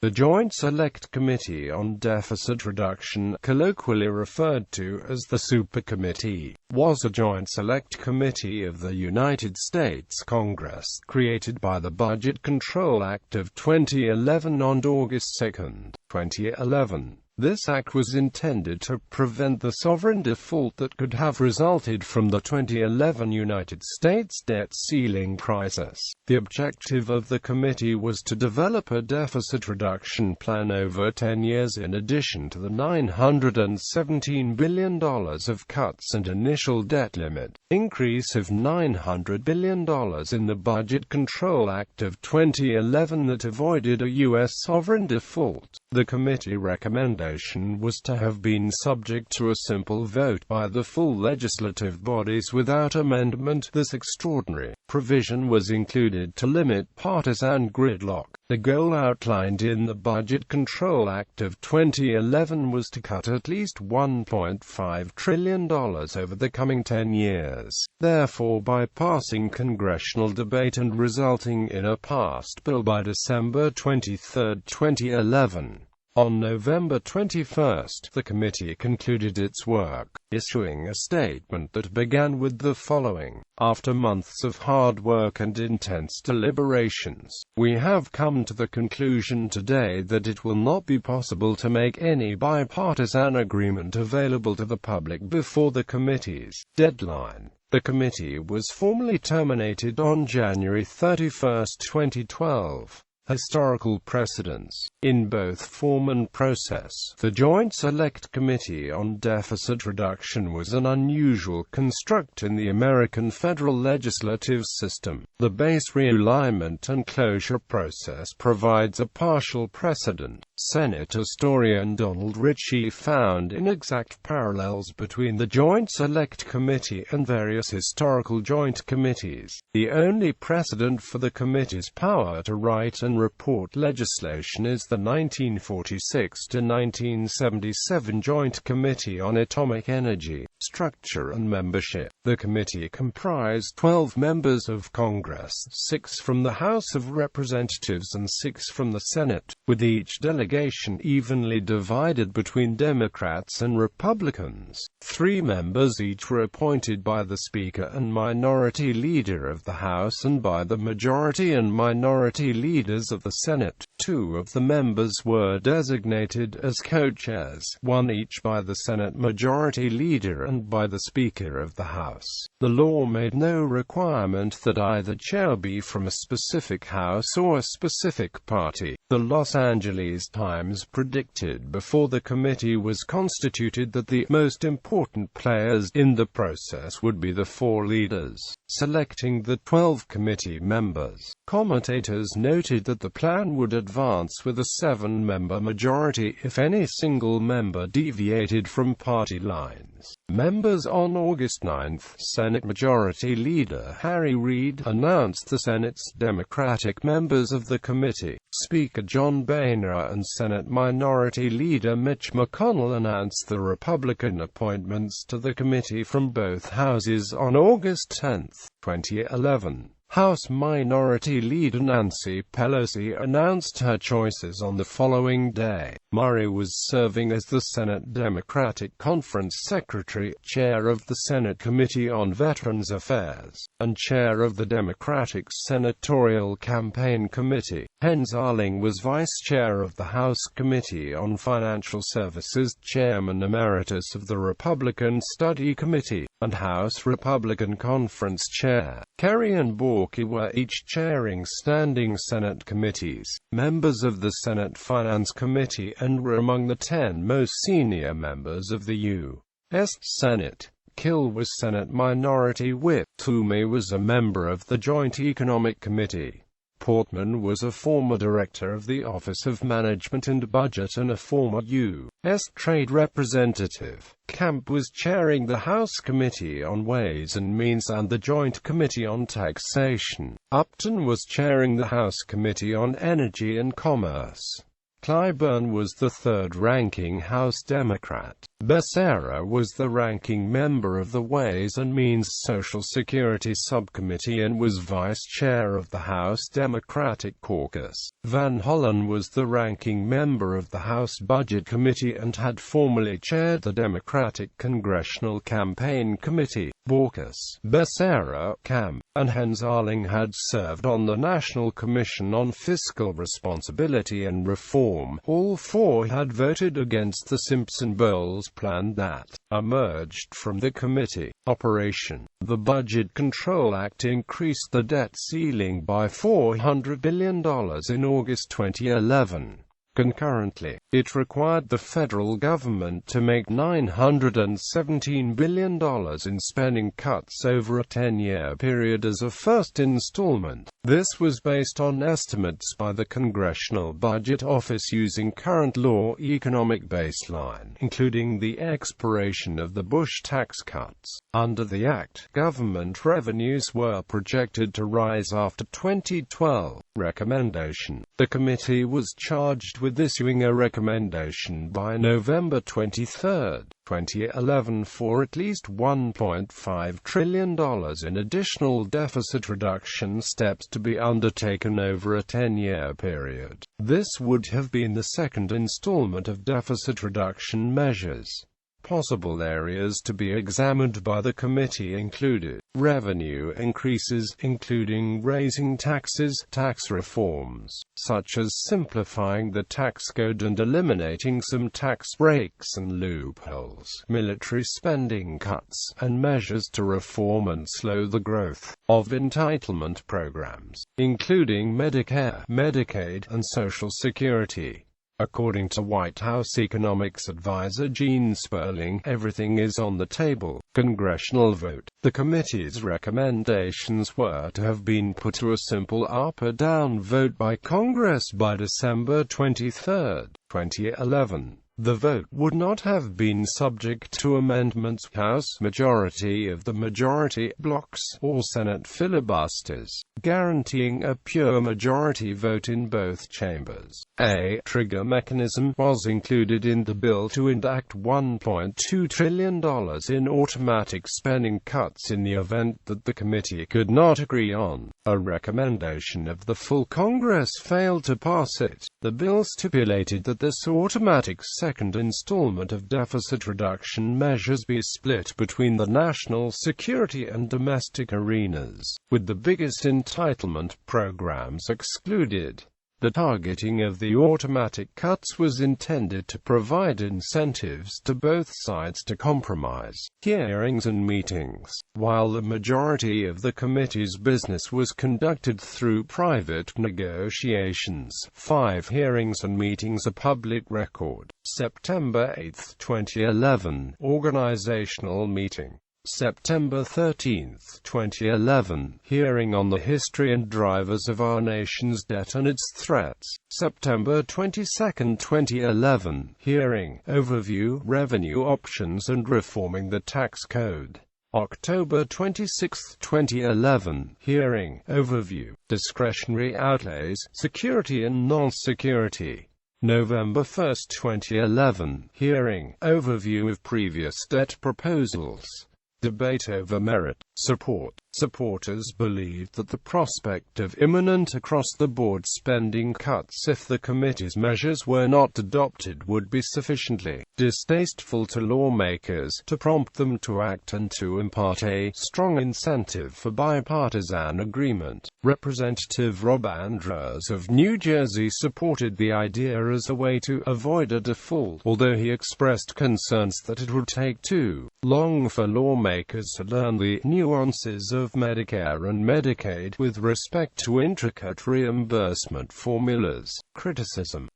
The Joint Select Committee on Deficit Reduction, colloquially referred to as the Supercommittee, was a joint select committee of the United States Congress, created by the Budget Control Act of 2011 on August 2, 2011. This act was intended to prevent the sovereign default that could have resulted from the 2011 United States debt ceiling crisis. The objective of the committee was to develop a deficit reduction plan over 10 years in addition to the $917 billion of cuts and initial debt limit increase of $900 billion in the Budget Control Act of 2011 that avoided a U.S. sovereign default. The committee recommendation was to have been subject to a simple vote by the full legislative bodies without amendment. This extraordinary provision was included to limit partisan gridlock. The goal outlined in the Budget Control Act of 2011 was to cut at least $1.5 trillion over the coming 10 years, therefore bypassing congressional debate and resulting in a passed bill by December 23, 2011. On November 21, the committee concluded its work, issuing a statement that began with the following: "After months of hard work and intense deliberations, we have come to the conclusion today that it will not be possible to make any bipartisan agreement available to the public before the committee's deadline." The committee was formally terminated on January 31, 2012. Historical precedents, in both form and process. The Joint Select Committee on Deficit Reduction was an unusual construct in the American federal legislative system. The base realignment and closure process provides a partial precedent. Senate historian Donald Ritchie found inexact parallels between the Joint Select Committee and various historical joint committees. The only precedent for the committee's power to write and report legislation is the 1946 to 1977 Joint Committee on Atomic Energy, Structure and Membership. The committee comprised 12 members of Congress, 6 from the House of Representatives and 6 from the Senate, with each delegation evenly divided between Democrats and Republicans. 3 members each were appointed by the Speaker and Minority Leader of the House and by the Majority and Minority Leaders of the Senate. 2 of the members were designated as co-chairs, 1 each by the Senate Majority Leader and by the Speaker of the House. The law made no requirement that either chair be from a specific house or a specific party. The Los Angeles Times predicted before the committee was constituted that the most important players in the process would be the 4 leaders, selecting the 12 committee members. Commentators noted that the plan would advance with a 7-member majority if any single member deviated from party lines. Members on August 9, Senate Majority Leader Harry Reid announced the Senate's Democratic members of the committee. Speaker John Boehner and Senate Minority Leader Mitch McConnell announced the Republican appointments to the committee from both houses on August 10, 2011. House Minority Leader Nancy Pelosi announced her choices on the following day. Murray was serving as the Senate Democratic Conference Secretary, Chair of the Senate Committee on Veterans Affairs, and Chair of the Democratic Senatorial Campaign Committee. Hens Arling was Vice Chair of the House Committee on Financial Services, Chairman Emeritus of the Republican Study Committee, and House Republican Conference Chair. Kerry and Borky were each chairing standing Senate committees, members of the Senate Finance Committee, and were among the 10 most senior members of the U.S. Senate. Kill was Senate Minority Whip. Toomey was a member of the Joint Economic Committee. Portman was a former director of the Office of Management and Budget and a former U.S. Trade Representative. Camp was chairing the House Committee on Ways and Means and the Joint Committee on Taxation. Upton was chairing the House Committee on Energy and Commerce. Clyburn was the third-ranking House Democrat. Becerra was the ranking member of the Ways and Means Social Security Subcommittee and was vice chair of the House Democratic Caucus. Van Hollen was the ranking member of the House Budget Committee and had formerly chaired the Democratic Congressional Campaign Committee. Baucus, Becerra, Cam, and Hensarling had served on the National Commission on Fiscal Responsibility and Reform. All four had voted against the Simpson-Bowles plan that emerged from the committee. Operation. The Budget Control Act increased the debt ceiling by $400 billion in August 2011. Concurrently, it required the federal government to make $917 billion in spending cuts over a 10-year period as a first installment. This was based on estimates by the Congressional Budget Office using current law economic baseline, including the expiration of the Bush tax cuts. Under the Act, government revenues were projected to rise after 2012. Recommendation. The committee was charged with issuing a recommendation by November 23, 2011 for at least $1.5 trillion in additional deficit reduction steps to be undertaken over a 10-year period. This would have been the second installment of deficit reduction measures. Possible areas to be examined by the committee included revenue increases, including raising taxes, tax reforms, such as simplifying the tax code and eliminating some tax breaks and loopholes, military spending cuts, and measures to reform and slow the growth of entitlement programs, including Medicare, Medicaid, and Social Security. According to White House economics advisor Gene Sperling, everything is on the table. Congressional vote. The committee's recommendations were to have been put to a simple up or down vote by Congress by December 23, 2011. The vote would not have been subject to amendments, House majority of the majority blocks, or Senate filibusters, guaranteeing a pure majority vote in both chambers. A trigger mechanism was included in the bill to enact $1.2 trillion in automatic spending cuts in the event that the committee could not agree on a recommendation of the full Congress failed to pass it. The bill stipulated that this automatic second installment of deficit reduction measures be split between the national security and domestic arenas, with the biggest entitlement programs excluded. The targeting of the automatic cuts was intended to provide incentives to both sides to compromise. Hearings and meetings. While the majority of the committee's business was conducted through private negotiations, 5 hearings and meetings are public record. September 8, 2011, organizational meeting. September 13, 2011, hearing on the history and drivers of our nation's debt and its threats. September 22, 2011, hearing, overview, revenue options and reforming the tax code. October 26, 2011, hearing, overview, discretionary outlays, security and non-security. November 1, 2011, hearing, overview of previous debt proposals. Debate over merit. Support. Supporters believed that the prospect of imminent across-the-board spending cuts if the committee's measures were not adopted would be sufficiently distasteful to lawmakers to prompt them to act and to impart a strong incentive for bipartisan agreement. Representative Rob Andrews of New Jersey supported the idea as a way to avoid a default, although he expressed concerns that it would take too long for lawmakers to learn the nuances of Medicare and Medicaid with respect to intricate reimbursement formulas. Criticism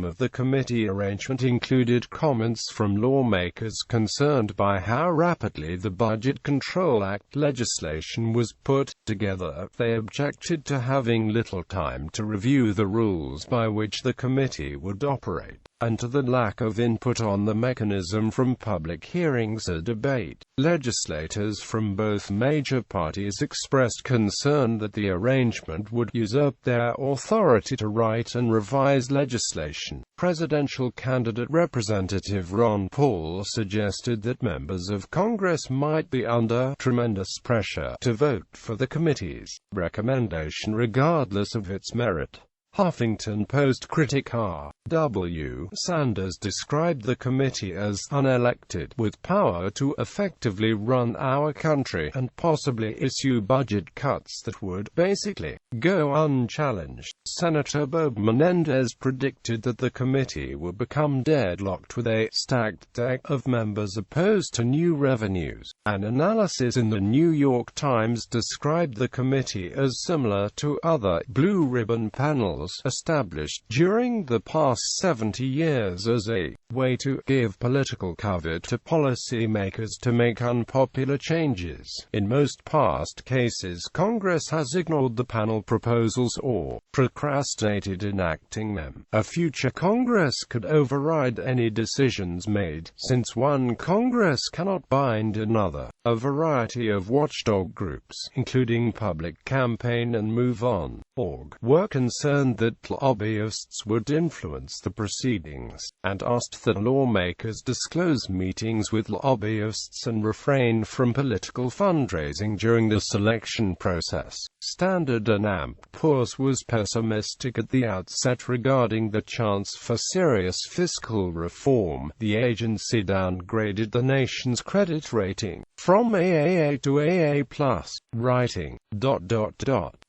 of the committee arrangement included comments from lawmakers concerned by how rapidly the Budget Control Act legislation was put together. They objected to having little time to review the rules by which the committee would operate. and to the lack of input on the mechanism from public hearings or debate. Legislators from both major parties expressed concern that the arrangement would usurp their authority to write and revise legislation. Presidential candidate Representative Ron Paul suggested that members of Congress might be under tremendous pressure to vote for the committee's recommendation regardless of its merit. Huffington Post critic R.W. Sanders described the committee as unelected, with power to effectively run our country and possibly issue budget cuts that would basically go unchallenged. Senator Bob Menendez predicted that the committee would become deadlocked with a stacked deck of members opposed to new revenues. An analysis in the New York Times described the committee as similar to other blue ribbon panels established during the past 70 years as a way to give political cover to policymakers to make unpopular changes. In most past cases, Congress has ignored the panel proposals or procrastinated enacting them. A future Congress could override any decisions made, since one Congress cannot bind another. A variety of watchdog groups, including Public Campaign and MoveOn.org, were concerned that lobbyists would influence the proceedings, and asked that lawmakers disclose meetings with lobbyists and refrain from political fundraising during the selection process. Standard & Poor's was pessimistic at the outset regarding the chance for serious fiscal reform. The agency downgraded the nation's credit rating from AAA to AA+, writing,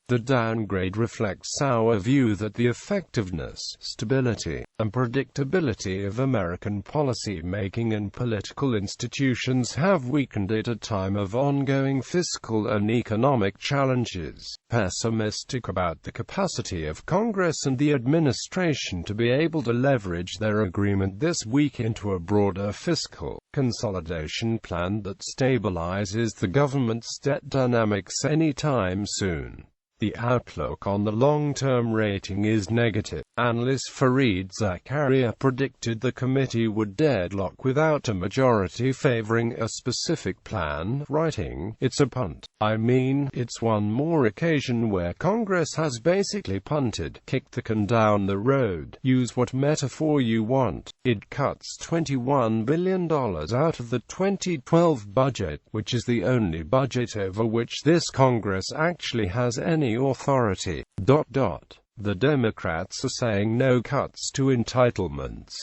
The downgrade reflects our view that the effectiveness, stability, and predictability of American policy making and political institutions have weakened at a time of ongoing fiscal and economic challenges. Pessimistic about the capacity of Congress and the administration to be able to leverage their agreement this week into a broader fiscal consolidation plan that stabilizes the government's debt dynamics anytime soon. The outlook on the long-term rating is negative. Analyst Fareed Zakaria predicted the committee would deadlock without a majority favoring a specific plan, writing, "It's a punt. I mean, it's one more occasion where Congress has basically punted, kicked the can down the road. Use what metaphor you want. It cuts $21 billion out of the 2012 budget, which is the only budget over which this Congress actually has any authority. The Democrats are saying no cuts to entitlements.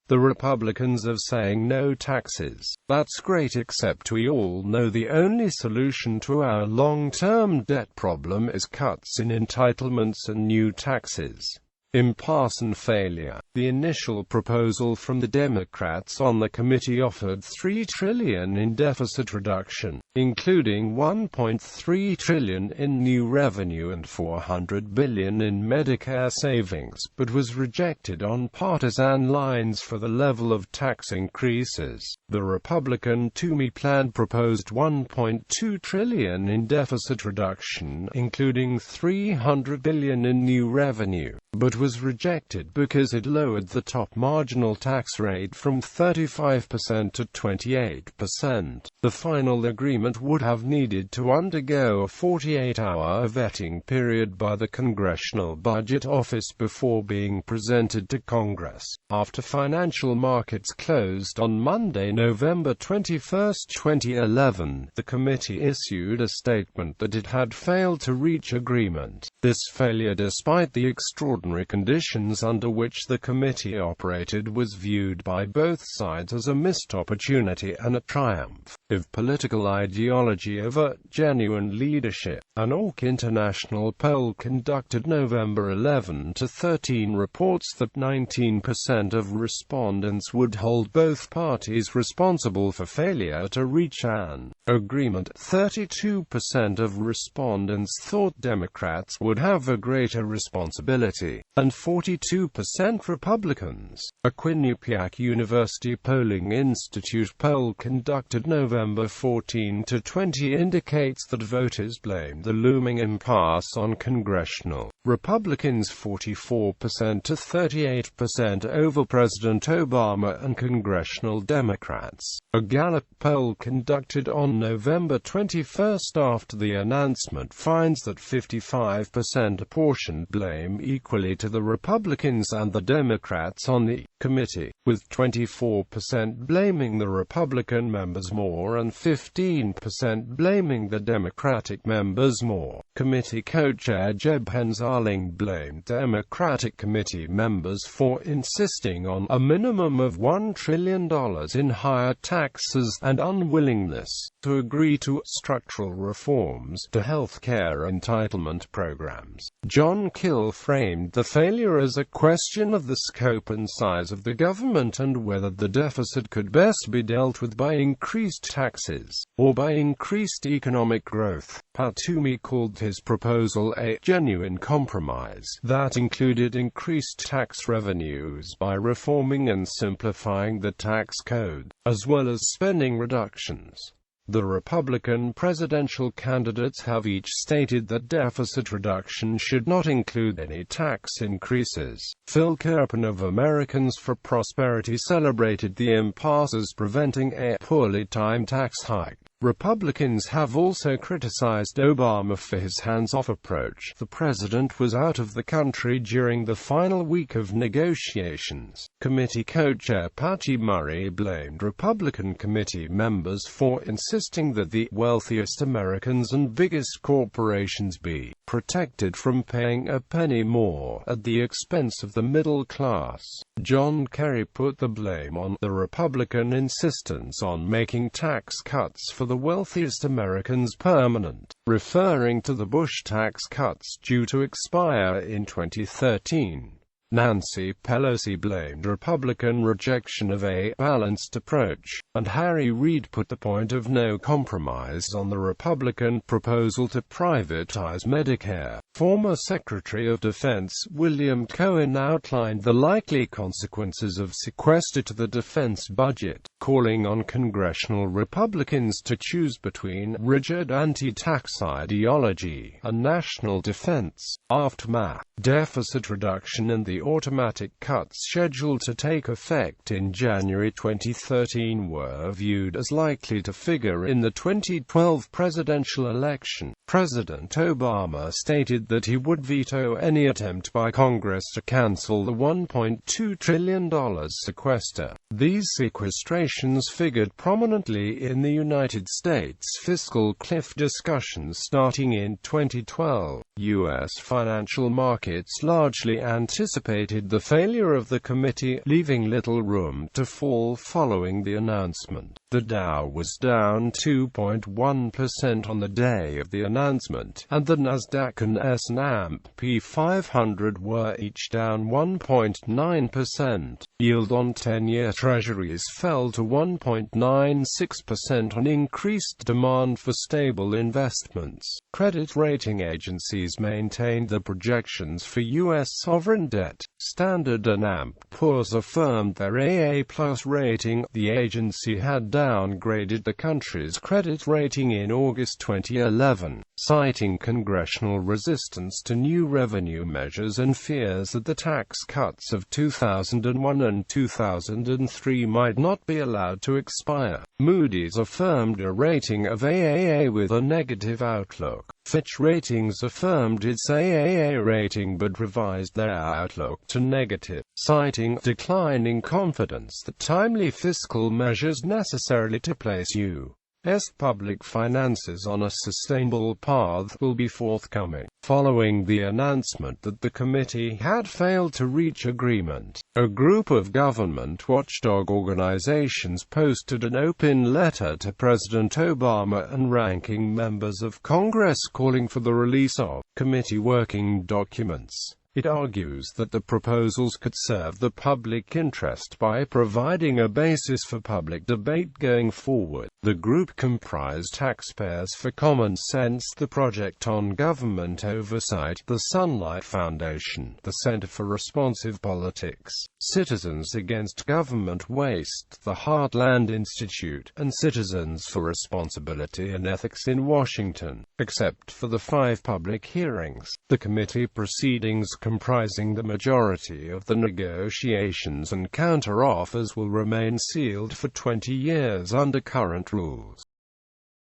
The Republicans are saying no taxes. That's great, except we all know the only solution to our long-term debt problem is cuts in entitlements and new taxes. Impasse and failure. The initial proposal from the Democrats on the committee offered $3 trillion in deficit reduction, including $1.3 trillion in new revenue and $400 billion in Medicare savings, but was rejected on partisan lines for the level of tax increases. The Republican Toomey plan proposed $1.2 trillion in deficit reduction, including $300 billion in new revenue, but was rejected because it lowered the top marginal tax rate from 35% to 28%. The final agreement would have needed to undergo a 48-hour vetting period by the Congressional Budget Office before being presented to Congress. After financial markets closed on Monday, November 21, 2011, the committee issued a statement that it had failed to reach agreement. This failure, despite the extraordinary conditions under which the committee operated, was viewed by both sides as a missed opportunity and a triumph of political ideology over genuine leadership. An AWK International poll conducted November 11 to 13 reports that 19% of respondents would hold both parties responsible for failure to reach an agreement. 32% of respondents thought Democrats would have a greater responsibility, and 42% Republicans. A Quinnipiac University Polling Institute poll conducted November 14 to 20 indicates that voters blamed the the looming impasse on congressional Republicans 44% to 38% over President Obama and congressional Democrats. A Gallup poll conducted on November 21 after the announcement finds that 55% apportioned blame equally to the Republicans and the Democrats on the committee, with 24% blaming the Republican members more and 15% blaming the Democratic members more. Committee co-chair Jeb Hensarling blamed Democratic committee members for insisting on a minimum of $1 trillion in higher taxes and unwillingness to agree to structural reforms to health care entitlement programs. John Kill framed the failure as a question of the scope and size of the government and whether the deficit could best be dealt with by increased taxes or by increased economic growth. Toomey called his proposal a genuine compromise that included increased tax revenues by reforming and simplifying the tax code, as well as spending reductions. The Republican presidential candidates have each stated that deficit reduction should not include any tax increases. Phil Kerpen of Americans for Prosperity celebrated the impasse as preventing a poorly timed tax hike. Republicans have also criticized Obama for his hands-off approach. The president was out of the country during the final week of negotiations. Committee co-chair Patty Murray blamed Republican committee members for insisting that the wealthiest Americans and biggest corporations be protected from paying a penny more at the expense of the middle class. John Kerry put the blame on the Republican insistence on making tax cuts for the wealthiest Americans permanent, referring to the Bush tax cuts due to expire in 2013. Nancy Pelosi blamed Republican rejection of a balanced approach, and Harry Reid put the point of no compromise on the Republican proposal to privatize Medicare. Former Secretary of Defense William Cohen outlined the likely consequences of sequester to the defense budget, calling on congressional Republicans to choose between rigid anti-tax ideology and national defense. Aftermath, deficit reduction and the automatic cuts scheduled to take effect in January 2013 were viewed as likely to figure in the 2012 presidential election. President Obama stated that he would veto any attempt by Congress to cancel the $1.2 trillion sequester. These sequestrations figured prominently in the United States fiscal cliff discussions starting in 2012. U.S. financial markets largely anticipated the failure of the committee, leaving little room to fall following the announcement. The Dow was down 2.1% on the day of the announcement, and the Nasdaq and S&P 500 were each down 1.9%. Yield on 10-year Treasuries fell to 1.96% on increased demand for stable investments. Credit rating agencies maintained the projections for U.S. sovereign debt. Standard & Poor's affirmed their AA+ rating. The agency had downgraded the country's credit rating in August 2011, citing congressional resistance to new revenue measures and fears that the tax cuts of 2001 and 2003 might not be allowed to expire. Moody's affirmed a rating of AAA with a negative outlook. Fitch Ratings affirmed its AAA rating but revised their outlook to negative, citing declining confidence that timely fiscal measures necessary to place U.S. public finances on a sustainable path will be forthcoming. Following the announcement that the committee had failed to reach agreement, a group of government watchdog organizations posted an open letter to President Obama and ranking members of Congress calling for the release of committee working documents. It argues that the proposals could serve the public interest by providing a basis for public debate going forward. The group comprised Taxpayers for Common Sense, the Project on Government Oversight, the Sunlight Foundation, the Center for Responsive Politics, Citizens Against Government Waste, the Heartland Institute, and Citizens for Responsibility and Ethics in Washington. Except for the 5 public hearings, the committee proceedings comprising the majority of the negotiations and counter-offers will remain sealed for 20 years under current rules.